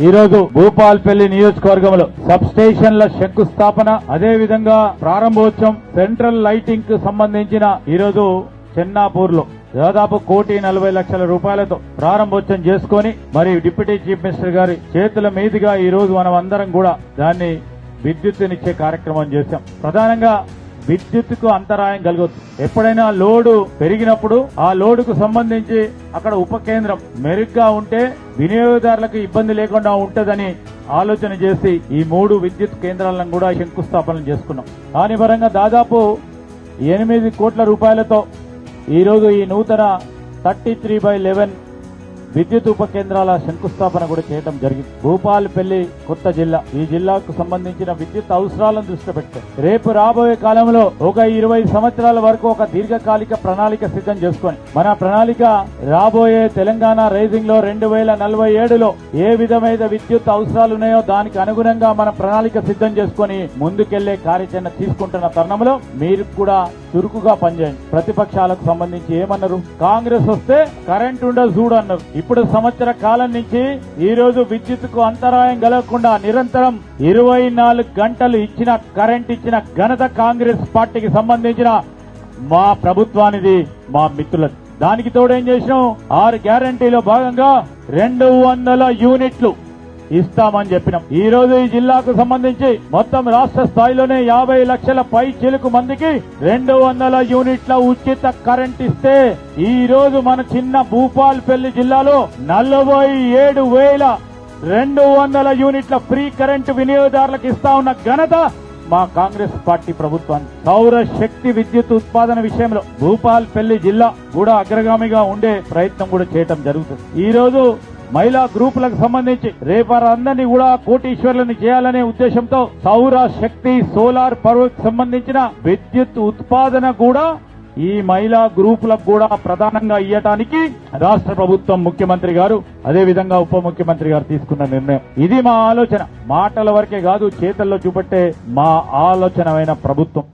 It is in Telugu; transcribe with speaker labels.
Speaker 1: ఈ రోజు భూపాల్పల్లి నియోజకవర్గంలో సబ్ స్టేషన్ల శంకుస్థాపన, అదే విధంగా ప్రారంభోత్సవం, సెంట్రల్ లైటింగ్ కు సంబంధించిన ఈ రోజు చెన్నాపూర్ లో దాదాపు 1,40,00,000 రూపాయలతో ప్రారంభోత్సవం చేసుకుని మరి డిప్యూటీ చీఫ్ మినిస్టర్ గారి చేతుల మీదుగా ఈ రోజు మనం అందరం కూడా దాన్ని విద్యుత్తునిచ్చే కార్యక్రమం చేశాం. ప్రధానంగా విద్యుత్తుకు అంతరాయం కలగొచ్చు. ఎప్పుడైనా లోడు పెరిగినప్పుడు ఆ లోడుకు సంబంధించి అక్కడ ఉప కేంద్రం మెరుగ్గా ఉంటే వినియోగదారులకు ఇబ్బంది లేకుండా ఉంటదని ఆలోచన చేసి ఈ 3 విద్యుత్ కేంద్రాలను కూడా శంకుస్థాపన చేసుకున్నాం. దాని పరంగా దాదాపు 8 కోట్ల రూపాయలతో ఈరోజు ఈ నూతన 33/11 విద్యుత్ ఉప కేంద్రాల శంకుస్థాపన కూడా చేయడం జరిగింది. భూపాల్పల్లి కొత్త జిల్లా, ఈ జిల్లాకు సంబంధించిన విద్యుత్ అవసరాలను దృష్టి పెట్టారు. రేపు రాబోయే కాలంలో ఒక 20 సంవత్సరాల వరకు ఒక దీర్ఘకాలిక ప్రణాళిక సిద్ధం చేసుకొని మన ప్రణాళిక రాబోయే తెలంగాణ రైజింగ్ లో 2047లో ఏ విధమైన విద్యుత్ అవసరాలు ఉన్నాయో దానికి అనుగుణంగా మన ప్రణాళిక సిద్ధం చేసుకుని ముందుకెళ్లే కార్యాచరణ తీసుకుంటున్న తరుణంలో మీరు కూడా చురుకుగా పనిచేయండి. ప్రతిపక్షాలకు సంబంధించి ఏమన్నారు? కాంగ్రెస్ వస్తే కరెంట్ ఉండదు చూడు అన్నారు. ఇప్పుడు సంవత్సర కాలం నుంచి ఈ రోజు విద్యుత్తుకు అంతరాయం కలగకుండా నిరంతరం 24 గంటలు ఇచ్చిన కరెంట్ ఇచ్చిన ఘనత కాంగ్రెస్ పార్టీకి సంబంధించిన మా ప్రభుత్వానిది, మా మిత్రులది. దానికి తోడు ఏం చేసినాం? 6 గ్యారంటీలో భాగంగా 200 యూనిట్లు ఇస్తామని చెప్పినాం. ఈ రోజు ఈ జిల్లాకు సంబంధించి మొత్తం రాష్ట్ర స్థాయిలోనే 50 లక్షల పై చిలుకు మందికి 200 యూనిట్ల ఉచిత కరెంట్ ఇస్తే ఈ రోజు మన చిన్న భూపాల్పల్లి జిల్లాలో 47,200 యూనిట్ల ఫ్రీ కరెంటు వినియోగదారులకు ఇస్తా ఉన్న ఘనత మా కాంగ్రెస్ పార్టీ ప్రభుత్వాన్ని. సౌర శక్తి విద్యుత్ ఉత్పాదన విషయంలో భూపాల్పల్లి జిల్లా కూడా అగ్రగామిగా ఉండే ప్రయత్నం కూడా చేయడం జరుగుతుంది. ఈ రోజు మహిళా గ్రూపులకు సంబంధించి రేపరందరినీ కూడా కోటీశ్వర్లను చేయాలనే ఉద్దేశంతో సౌర శక్తి సోలార్ పవర్కు సంబంధించిన విద్యుత్ ఉత్పాదన కూడా ఈ మహిళా గ్రూపులకు కూడా ప్రధానంగా ఇయ్యటానికి రాష్ట్ర ప్రభుత్వం, ముఖ్యమంత్రి గారు, అదే విధంగా ఉప ముఖ్యమంత్రి గారు తీసుకున్న నిర్ణయం. ఇది మా ఆలోచన. మాటల వరకే కాదు, చేతల్లో చూపెట్టే మా ఆలోచనమైన ప్రభుత్వం.